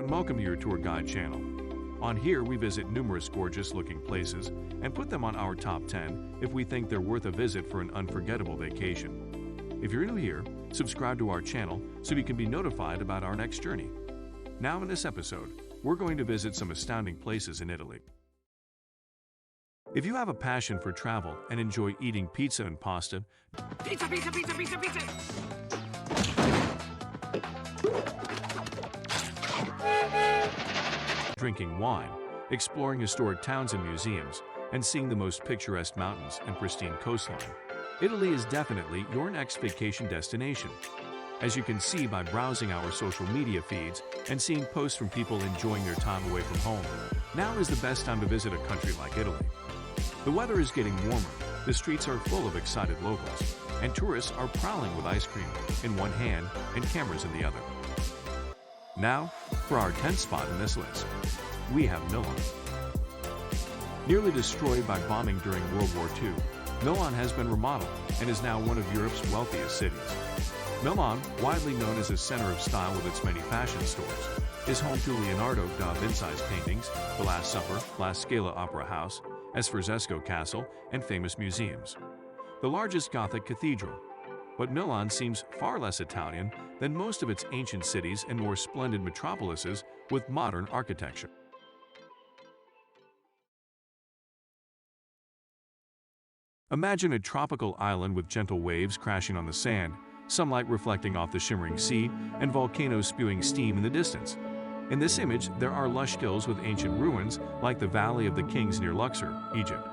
and welcome to your tour guide channel. On here, we visit numerous gorgeous-looking places and put them on our top 10 if we think they're worth a visit for an unforgettable vacation. If you're new here, subscribe to our channel so you can be notified about our next journey. Now in this episode, we're going to visit some astounding places in Italy. If you have a passion for travel and enjoy eating pizza and pasta, Pizza! drinking wine, exploring historic towns and museums, and seeing the most picturesque mountains and pristine coastline, Italy is definitely your next vacation destination. As you can see by browsing our social media feeds and seeing posts from people enjoying their time away from home, now is the best time to visit a country like Italy. The weather is getting warmer, the streets are full of excited locals, and tourists are prowling with ice cream in one hand and cameras in the other. Now, for our 10th spot in this list, we have Milan. Nearly destroyed by bombing during World War II, Milan has been remodeled and is now one of Europe's wealthiest cities. Milan, widely known as a center of style with its many fashion stores, is home to Leonardo da Vinci's paintings, The Last Supper, La Scala Opera House, Sforzesco Castle, and famous museums. The largest Gothic cathedral. But Milan seems far less Italian than most of its ancient cities and more splendid metropolises with modern architecture. Imagine a tropical island with gentle waves crashing on the sand, sunlight reflecting off the shimmering sea, and volcanoes spewing steam in the distance. In this image, there are lush hills with ancient ruins like the Valley of the Kings near Luxor, Egypt.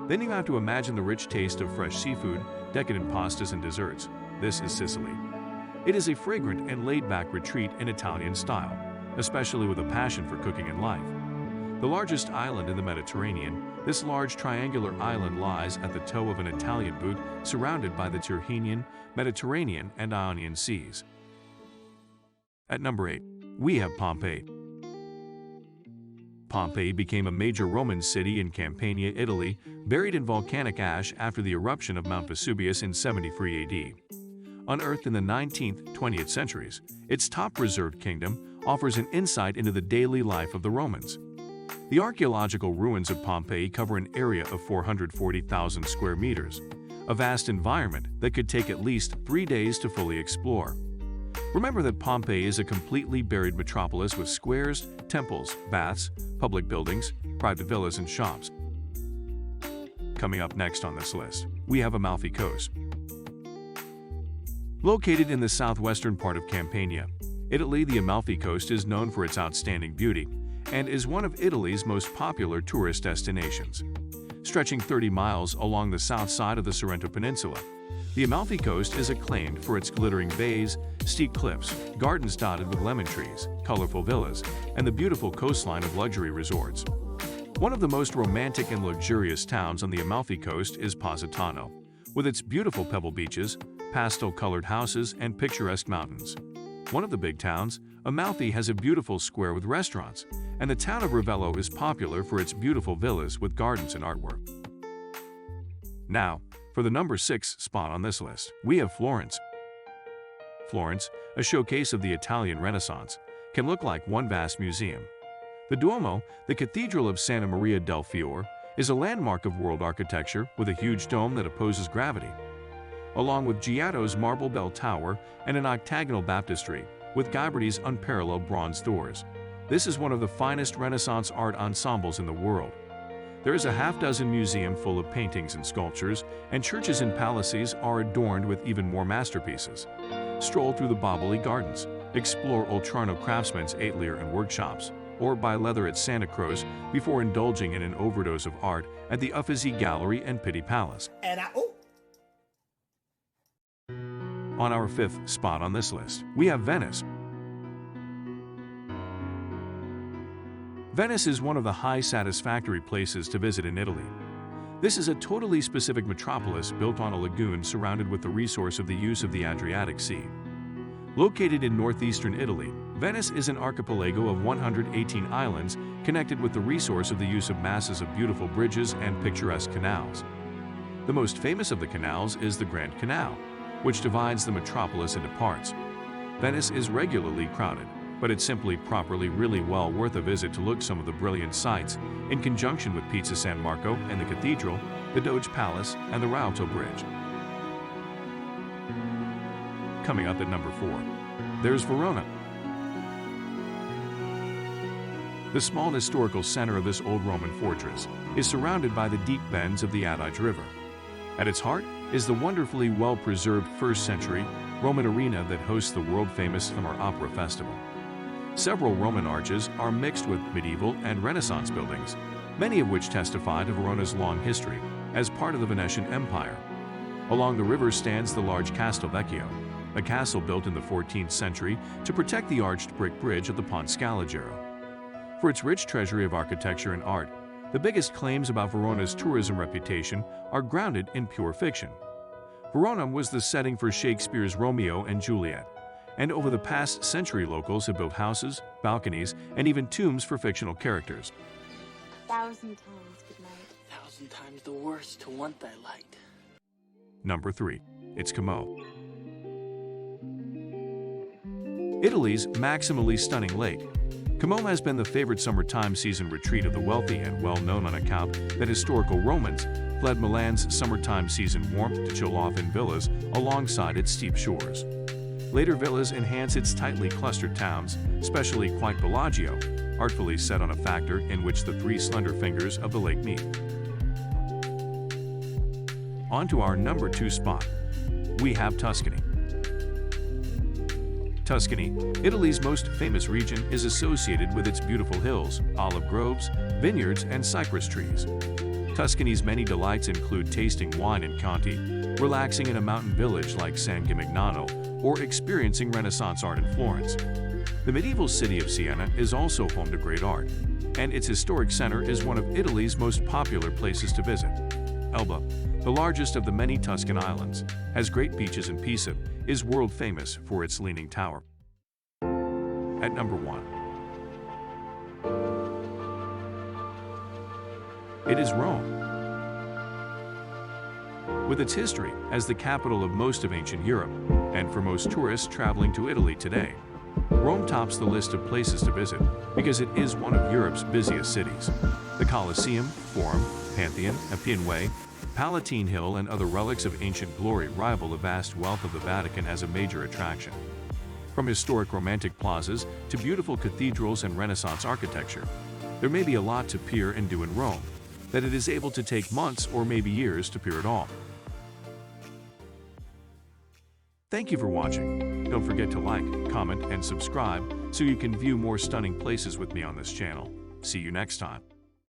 Then you have to imagine the rich taste of fresh seafood, decadent pastas and desserts. This is Sicily. It is a fragrant and laid-back retreat in Italian style, especially with a passion for cooking and life. The largest island in the Mediterranean, this large triangular island lies at the toe of an Italian boot surrounded by the Tyrrhenian, Mediterranean, and Ionian seas. At number 8, we have Pompeii. Pompeii became a major Roman city in Campania, Italy, buried in volcanic ash after the eruption of Mount Vesuvius in 73 AD. Unearthed in the 19th-20th centuries, its top preserved kingdom offers an insight into the daily life of the Romans. The archaeological ruins of Pompeii cover an area of 440,000 square meters, a vast environment that could take at least 3 days to fully explore. Remember that Pompeii is a completely buried metropolis with squares, temples, baths, public buildings, private villas, and shops. Coming up next on this list, we have Amalfi Coast. Located in the southwestern part of Campania, Italy, the Amalfi Coast is known for its outstanding beauty and is one of Italy's most popular tourist destinations. Stretching 30 miles along the south side of the Sorrento Peninsula, the Amalfi Coast is acclaimed for its glittering bays, steep cliffs, gardens dotted with lemon trees, colorful villas, and the beautiful coastline of luxury resorts. One of the most romantic and luxurious towns on the Amalfi Coast is Positano, with its beautiful pebble beaches, pastel-colored houses, and picturesque mountains. One of the big towns, Amalfi has a beautiful square with restaurants, and the town of Ravello is popular for its beautiful villas with gardens and artwork. Now, for the number 6 spot on this list, we have Florence. Florence, a showcase of the Italian Renaissance, can look like one vast museum. The Duomo, the Cathedral of Santa Maria del Fiore, is a landmark of world architecture with a huge dome that opposes gravity. Along with Giotto's marble bell tower and an octagonal baptistry with Ghiberti's unparalleled bronze doors. This is one of the finest Renaissance art ensembles in the world. There is a half-dozen museums full of paintings and sculptures, and churches and palaces are adorned with even more masterpieces. Stroll through the Boboli Gardens, explore Oltrarno craftsmen's atelier and workshops, or buy leather at Santa Croce before indulging in an overdose of art at the Uffizi Gallery and Pitti Palace. On our 5th spot on this list, we have Venice. Venice is one of the high satisfactory places to visit in Italy. This is a totally specific metropolis built on a lagoon surrounded with the resource of the use of the Adriatic Sea. Located in northeastern Italy, Venice is an archipelago of 118 islands connected with the resource of the use of masses of beautiful bridges and picturesque canals. The most famous of the canals is the Grand Canal, which divides the metropolis into parts. Venice is regularly crowded, but it's simply properly really well worth a visit to look some of the brilliant sights in conjunction with Pizza San Marco and the cathedral, the Doge Palace, and the Rialto Bridge. Coming up at number 4, there's Verona. The small historical center of this old Roman fortress is surrounded by the deep bends of the Adige River. At its heart is the wonderfully well-preserved 1st century Roman arena that hosts the world-famous Summer Opera Festival. Several Roman arches are mixed with medieval and Renaissance buildings, many of which testify to Verona's long history as part of the Venetian Empire. Along the river stands the large Castel Vecchio, a castle built in the 14th century to protect the arched brick bridge of the Ponte Scaligero. For its rich treasury of architecture and art, the biggest claims about Verona's tourism reputation are grounded in pure fiction. Verona was the setting for Shakespeare's Romeo and Juliet, and over the past century locals have built houses, balconies, and even tombs for fictional characters. 1,000 times good night. 1,000 times the worst to want thy light. Number 3. It's Como. Italy's maximally stunning lake, Como has been the favorite summertime season retreat of the wealthy and well-known on account that historical Romans fled Milan's summertime season warmth to chill off in villas alongside its steep shores. Later villas enhance its tightly clustered towns, especially quite Bellagio, artfully set on a factor in which the 3 slender fingers of the lake meet. On to our number 2 spot. We have Tuscany. Tuscany, Italy's most famous region, is associated with its beautiful hills, olive groves, vineyards, and cypress trees. Tuscany's many delights include tasting wine in Chianti, relaxing in a mountain village like San Gimignano, or experiencing Renaissance art in Florence. The medieval city of Siena is also home to great art, and its historic center is one of Italy's most popular places to visit. Elba, the largest of the many Tuscan islands, has great beaches, and Pisa is world famous for its leaning tower. At number 1, it is Rome. With its history as the capital of most of ancient Europe, and for most tourists traveling to Italy today, Rome tops the list of places to visit because it is one of Europe's busiest cities. The Colosseum, Forum, Pantheon, Appian Way, Palatine Hill, and other relics of ancient glory rival the vast wealth of the Vatican as a major attraction. From historic romantic plazas to beautiful cathedrals and Renaissance architecture, there may be a lot to peer and do in Rome, that it is able to take months or maybe years to peer it all. Thank you for watching. Don't forget to like, comment, and subscribe so you can view more stunning places with me on this channel. See you next time.